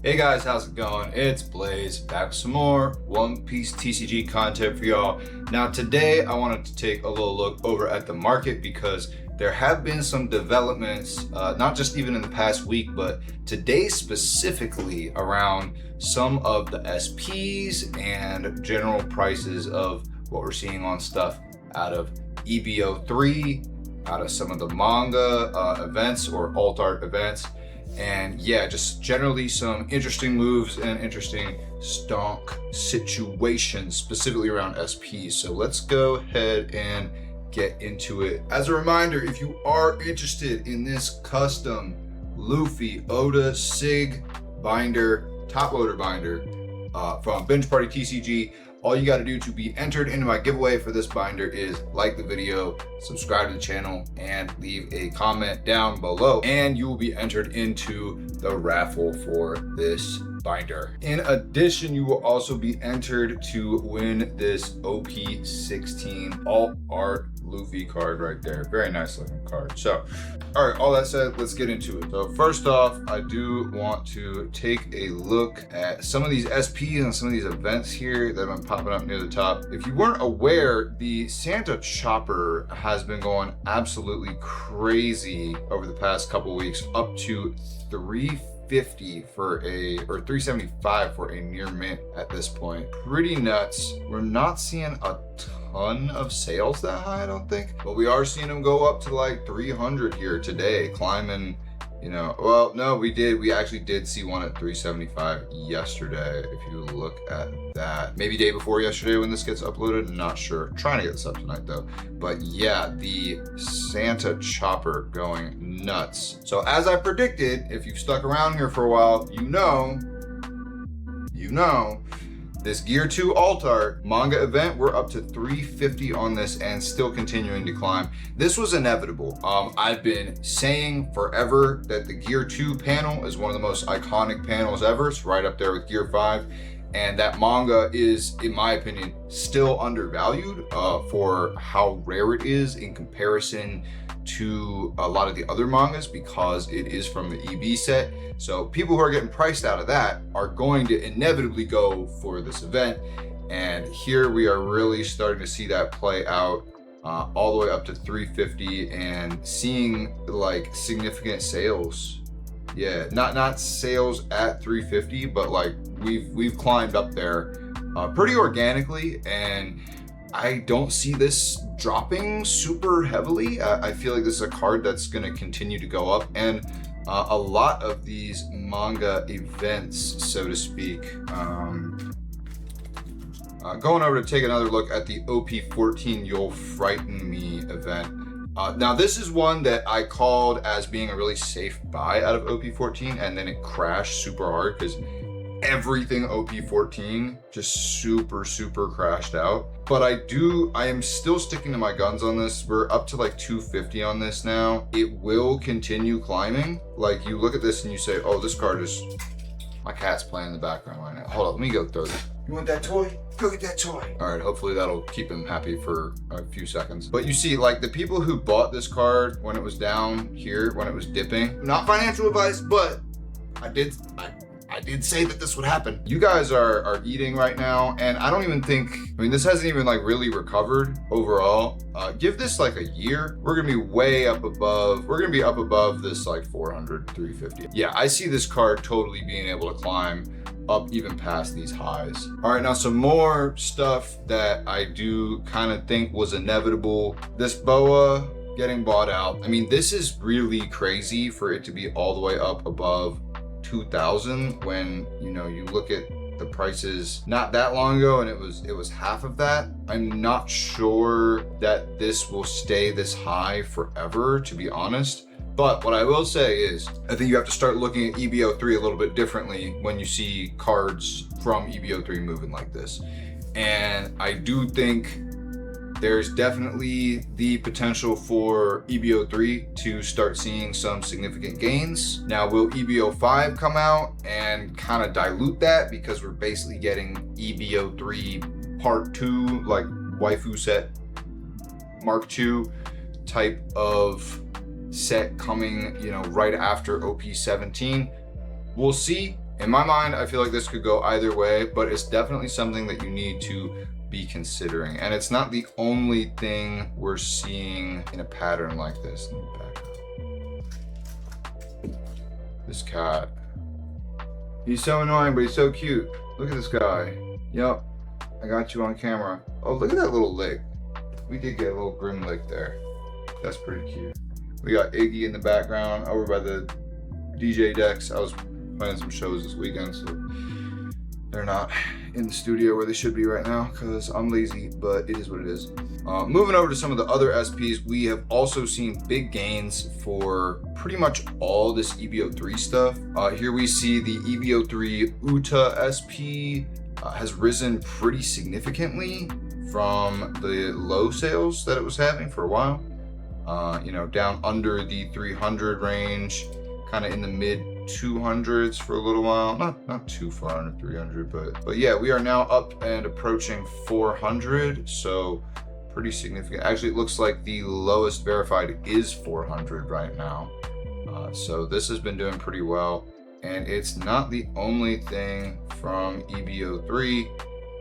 Hey guys, how's it going? It's Blaze back with some more One Piece TCG content for y'all. Now today I wanted to take a little look over at the market because there have been some developments, not just even in the past week, but today specifically around some of the SPs and general prices of what we're seeing on stuff out of EBO3, out of some of the manga events or alt art events. And yeah, just generally some interesting moves and interesting stonk situations, specifically around SPs. So let's go ahead and get into it. As a reminder, if you are interested in this custom Luffy Oda Sig binder, top loader binder from Bench Party TCG, all you got to do to be entered into my giveaway for this binder is like the video, subscribe to the channel, and leave a comment down below, and you will be entered into the raffle for this binder. In addition, you will also be entered to win this OP16 alt art Luffy card right there. Very nice looking card. So, all right, all that said, let's get into it. So first off, I do want to take a look at some of these SPs and some of these events here that have been popping up near the top. If you weren't aware, the Santa Chopper has been going absolutely crazy over the past couple weeks, up to 350 for a, or 375 for a near mint at this point. Pretty nuts. We're not seeing a ton of sales that high, I don't think, but we are seeing them go up to like 300 here today, climbing, you know. Well, no, we actually did see one at 375 yesterday. If you look at that, maybe day before yesterday when this gets uploaded, I'm not sure. I'm trying to get this up tonight though. But yeah, the Santa Chopper going nuts. So as I predicted, if you've stuck around here for a while, you know, this Gear 2 alt art manga event, we're up to 350 on this and still continuing to climb. This was inevitable. I've been saying forever that the Gear 2 panel is one of the most iconic panels ever. It's right up there with Gear 5. And that manga is, in my opinion, still undervalued for how rare it is in comparison to a lot of the other mangas because it is from the EB set. So people who are getting priced out of that are going to inevitably go for this event. And here we are really starting to see that play out all the way up to 350 and seeing like significant sales. Yeah, not sales at 350, but like we've climbed up there pretty organically, and I don't see this dropping super heavily. I feel like this is a card that's going to continue to go up, and a lot of these manga events, so to speak. Going over to take another look at the OP14 You'll Frighten Me event. Now this is one that I called as being a really safe buy out of OP14, and then it crashed super hard because everything OP14 just super crashed out. But I am still sticking to my guns on this. We're up to like 250 on this now. It will continue climbing. Like you look at this and you say, oh, this card is, my cat's playing in the background right now. Hold on, let me go throw this. You want that toy? Go get that toy. All right, hopefully that'll keep him happy for a few seconds. But you see, like the people who bought this card when it was down here, when it was dipping, not financial advice, but I did say that this would happen. You guys are eating right now, and I don't even think, I mean, this hasn't even like really recovered overall. Give this like a year, we're gonna be way up above, we're gonna be up above this like 400, 350. Yeah, I see this card totally being able to climb up even past these highs. All right, now some more stuff that I do kind of think was inevitable. This BOA getting bought out. I mean, this is really crazy for it to be all the way up above 2,000 when, you know, you look at the prices not that long ago and it was half of that. I'm not sure that this will stay this high forever, to be honest. But what I will say is, I think you have to start looking at EBO3 a little bit differently when you see cards from EBO3 moving like this. And I do think there's definitely the potential for EBO3 to start seeing some significant gains. Now, will EBO5 come out and kind of dilute that because we're basically getting EBO3 Part 2, like waifu set Mark II type of set coming, you know, right after OP17. We'll see. In my mind, I feel like this could go either way, but it's definitely something that you need to be considering. And it's not the only thing we're seeing in a pattern like this. Let me back up. This cat. He's so annoying, but he's so cute. Look at this guy. Yep, I got you on camera. Oh, look at that little lick. We did get a little grim lick there. That's pretty cute. We got Iggy in the background over by the DJ decks. I was playing some shows this weekend, so they're not in the studio where they should be right now because I'm lazy, but it is what it is. Moving over to some of the other SPs, we have also seen big gains for pretty much all this EBO3 stuff. Here we see the EBO3 UTA SP has risen pretty significantly from the low sales that it was having for a while. You know, down under the 300 range, kind of in the mid 200s for a little while. Not too far under 300, but yeah, we are now up and approaching 400, so pretty significant. Actually, it looks like the lowest verified is 400 right now. So this has been doing pretty well, and it's not the only thing from EBO3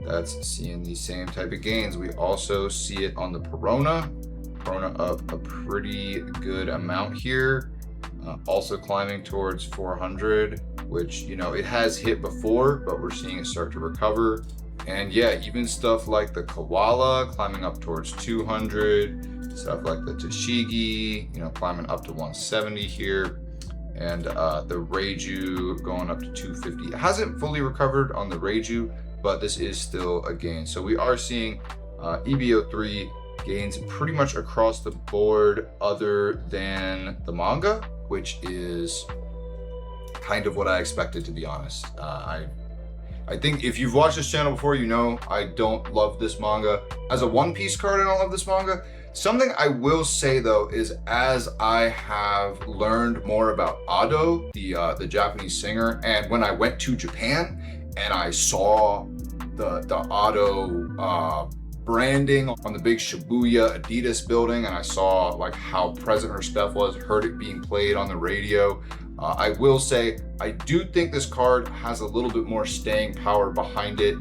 that's seeing these same type of gains. We also see it on the Perona up a pretty good amount here. Also climbing towards 400, which, you know, it has hit before, but we're seeing it start to recover. And yeah, even stuff like the Koala climbing up towards 200, stuff like the Tashigi, you know, climbing up to 170 here, and the Reiju going up to 250. It hasn't fully recovered on the Reiju, but this is still a gain. So we are seeing EBO3 gains pretty much across the board other than the manga, which is kind of what I expected, to be honest. I think if you've watched this channel before, you know I don't love this manga. As a One Piece card, I don't love this manga. Something I will say though is, as I have learned more about Ado, the Japanese singer, and when I went to Japan and I saw the Ado branding on the big Shibuya Adidas building, and I saw like how present her stuff was, heard it being played on the radio. I will say, I do think this card has a little bit more staying power behind it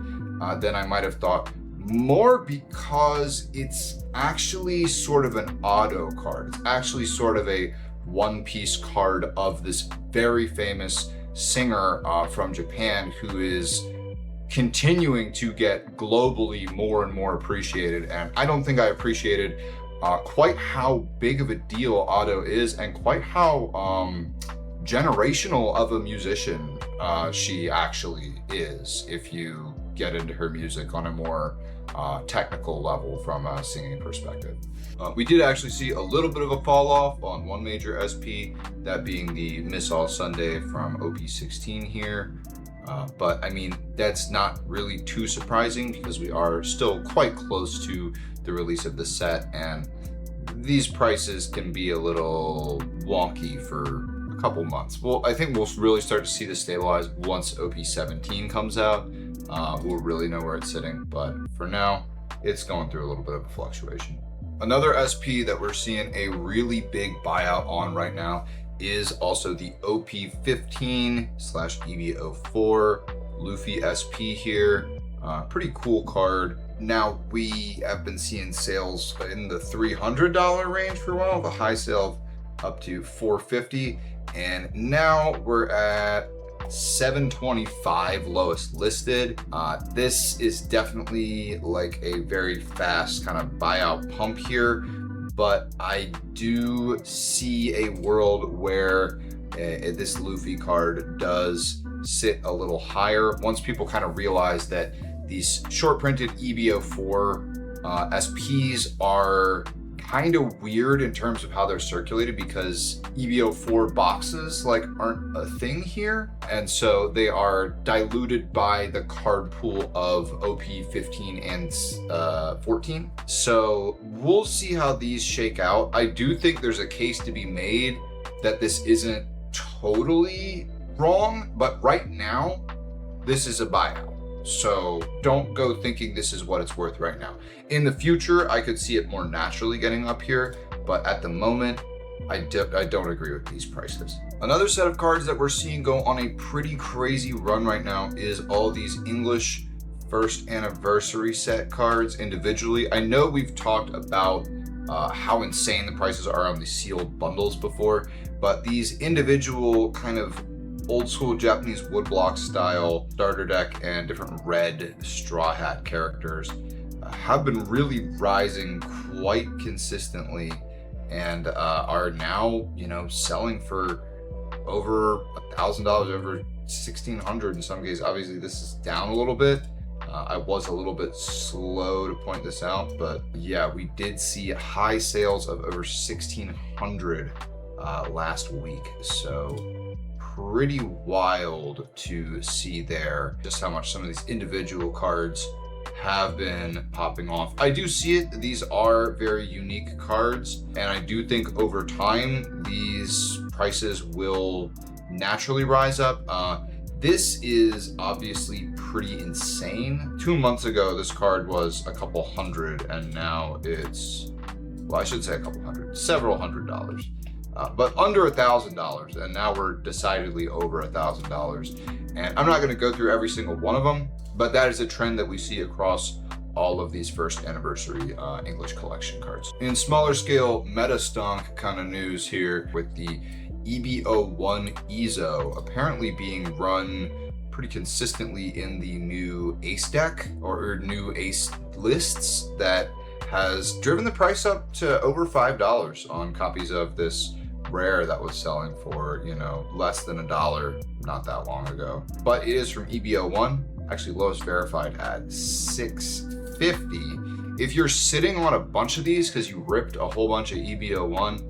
than I might have thought. More because it's actually sort of an Ado card. It's actually sort of a One Piece card of this very famous singer from Japan who is continuing to get globally more and more appreciated. And I don't think I appreciated quite how big of a deal Ado is, and quite how generational of a musician she actually is, if you get into her music on a more technical level from a singing perspective. We did actually see a little bit of a fall off on one major SP, that being the Miss All Sunday from OP16 here. But I mean, that's not really too surprising because we are still quite close to the release of the set, and these prices can be a little wonky for a couple months. Well, I think we'll really start to see this stabilize once OP17 comes out. We'll really know where it's sitting, but for now, it's going through a little bit of a fluctuation. Another SP that we're seeing a really big buyout on right now is also the OP15/EBO4 Luffy SP here. Pretty cool card. Now, we have been seeing sales in the $300 range for a while, the high sale up to $450, and now we're at $725 lowest listed. This is definitely like a very fast kind of buyout pump here, but I do see a world where this Luffy card does sit a little higher once people kind of realize that these short printed EBO4 SPs are kind of weird in terms of how they're circulated, because EBO4 boxes like aren't a thing here, and so they are diluted by the card pool of OP15 and 14. So we'll see how these shake out. I do think there's a case to be made that this isn't totally wrong, but right now this is a buyout. So don't go thinking this is what it's worth right now. In the future, I could see it more naturally getting up here, but at the moment, I don't agree with these prices. Another set of cards that we're seeing go on a pretty crazy run right now is all these English first anniversary set cards individually. I know we've talked about how insane the prices are on the sealed bundles before, but these individual kind of old school Japanese woodblock style starter deck and different red Straw Hat characters have been really rising quite consistently, and are now, you know, selling for over $1,000, over $1,600 in some cases. Obviously this is down a little bit. I was a little bit slow to point this out, but yeah, we did see high sales of over 1,600 last week. So pretty wild to see there just how much some of these individual cards have been popping off. I do see it. These are very unique cards, and I do think over time these prices will naturally rise up. This is obviously pretty insane. 2 months ago, this card was a couple hundred, and now it's, well, I should say a couple hundred, several $100s. But under $1,000, and now we're decidedly over $1,000. And I'm not gonna go through every single one of them, but that is a trend that we see across all of these first anniversary English collection cards. In smaller scale meta stunk kind of news here with the EBO1 EZO apparently being run pretty consistently in the new Ace deck or new Ace lists that has driven the price up to over $5 on copies of this rare that was selling for, you know, less than $1 not that long ago. But it is from EBO1, actually lowest verified at $650. If you're sitting on a bunch of these because you ripped a whole bunch of EBO1,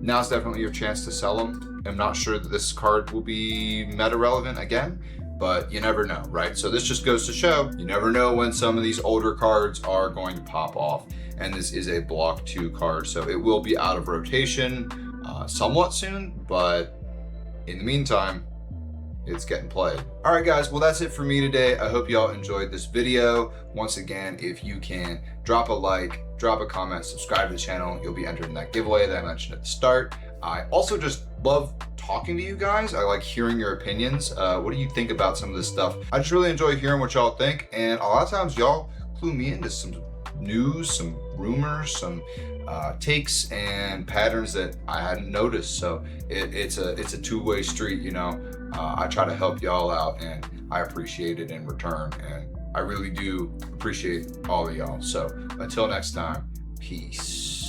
now's definitely your chance to sell them. I'm not sure that this card will be meta relevant again, but you never know, right? So this just goes to show, you never know when some of these older cards are going to pop off. And this is a block 2 card, so it will be out of rotation somewhat soon, but in the meantime, it's getting played. All right, guys, well, that's it for me today. I hope y'all enjoyed this video. Once again, if you can, drop a like, drop a comment, subscribe to the channel. You'll be entered in that giveaway that I mentioned at the start. I also just love talking to you guys. I like hearing your opinions. What do you think about some of this stuff? I just really enjoy hearing what y'all think, and a lot of times y'all clue me into some news, some rumors, some takes and patterns that I hadn't noticed. So it's a two-way street, you know. I try to help y'all out, and I appreciate it in return, and I really do appreciate all of y'all. So until next time, peace.